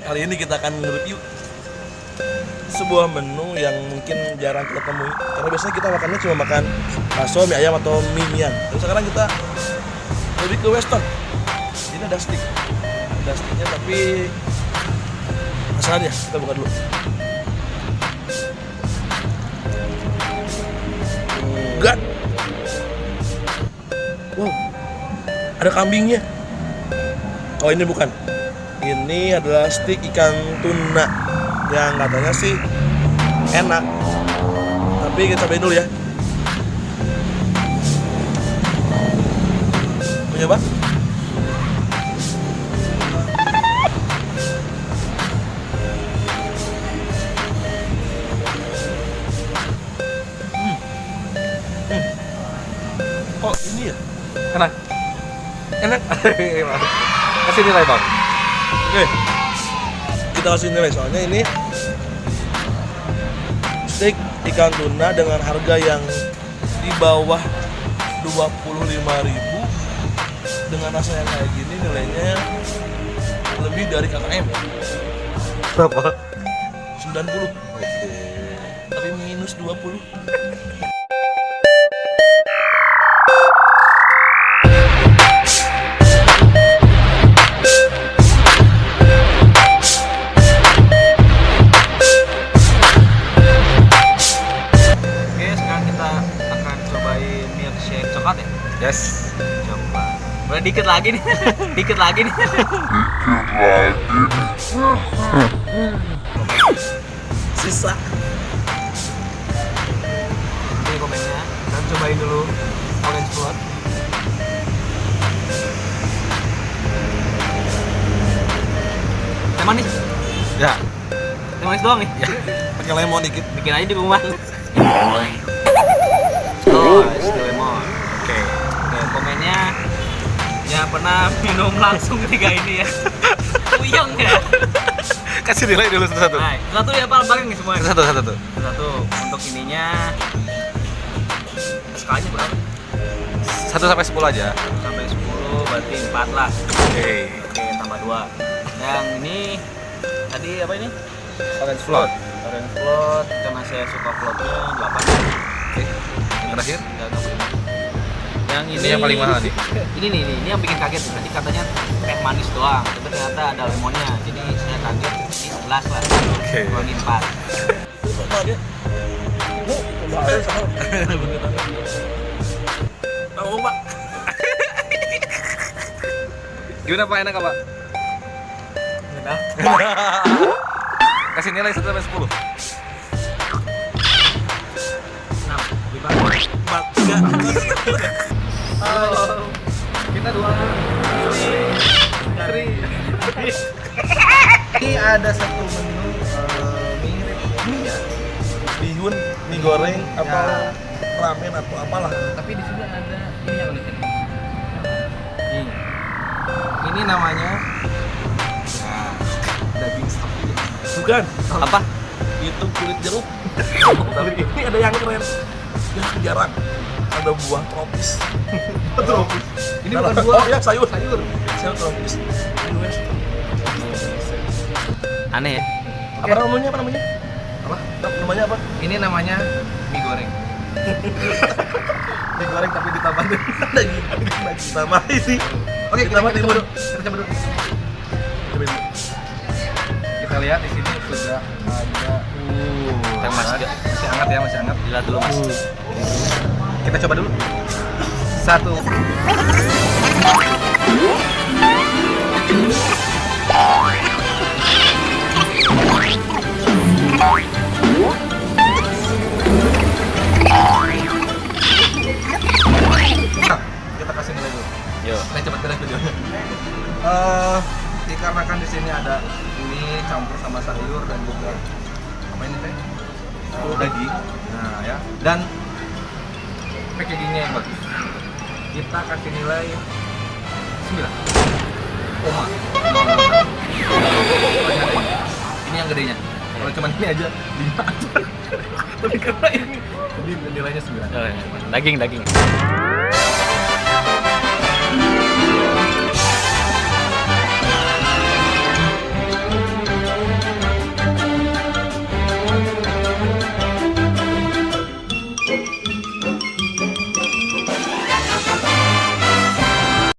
Kali ini kita akan nge-review sebuah menu yang mungkin jarang kita temui. Karena biasanya kita makannya cuma makan bakso, mie ayam atau mie mian. Tapi sekarang kita lebih ke western. Ini ada steak. Ada steaknya tapi masalah dia, kita buka dulu. Enggak. Wow. Ada kambingnya. Oh, ini bukan. Ini adalah steak ikan tuna yang katanya sih enak. Tapi kita cobain dulu ya. Mau nyoba? Oh, ini ya? Enak. Enak. Kasih nilai, Bang. Oke. Kita kasih nilai soalnya ini steak ikan tuna dengan harga yang di bawah 25.000 dengan rasa yang kayak gini nilainya lebih dari KKM. Berapa? 90. Tapi minus 20. Coklat ya? Yes. Coba. Boleh dikit lagi nih. Dikit lagi nih. Sisa. Ini komennya. Kita cobain dulu orange float. Teh manis. Ya. Teh manis doang nih. Ya. Pakai lemon dikit. Bikin aja di rumah. Oh, es lemon. Oke, komennya ya pernah minum langsung ketiga ini ya. Puyeng ya. Kasih nilai dulu satu-satu. Nah, satu ya bareng nih semuanya. Satu-satu. Satu untuk ininya skalanya berapa? 1 sampai 10 aja. Sampai 10 berarti 4 lah. Oke. Oke, tambah 2. Yang ini tadi apa ini? Orange float. Orange float, karena saya suka floatnya 8. Oke. Yang terakhir? Ya, nggak boleh. Yang Ini yang paling mahal nih. Ini yang bikin kaget. Tadi katanya teh manis doang, tapi ternyata ada lemonnya. Jadi saya kaget. Ini 11 lah. Oke. Kurangin 4. Apa dia? Oh, bahaya sama. Tahu, Pak. Gimana Pak, enak Pak? Enak. Kasih nilai 1 sampai 10. 6. Lebih bagus. 4, 3. Kita 2. Ini ada satu menu mirip mie ya. Bihun, mie goreng, atau ramen atau apalah. Tapi di sini ada ini yang unik ini. Ini namanya daging sapi. Bukan. Apa? Itu kulit jeruk. Tapi ini ada yang keren. Yang jarang. Ada buah tropis. Tropis. Ini bukan buah. Oh ya, sayur. Sayur. Sayur tropis. Aneh ya? Apa namanya? Apa namanya? Apa? Namanya apa? Ini namanya mie goreng. Mie goreng tapi ditambah daging. Tambah ini. Oke, kita coba dulu. Kita coba dulu. Coba dulu. Kita lihat di sini sudah ada Teh masih hangat ya, masih hangat. Lihat dulu Mas. Kita coba dulu. 1. Kita kasih nilai dulu. Yuk. Kita cepat beres videonya. Dikarenakan di sini ada mie campur sama sayur dan juga apa ini teh? Daging. Nah ya. Dan packagingnya yang bagus. Kita kasih nilai 9. Koma. Ini yang gedenya. Kalau cuma ini aja 5. Tapi karena ini nilainya 9. Daging.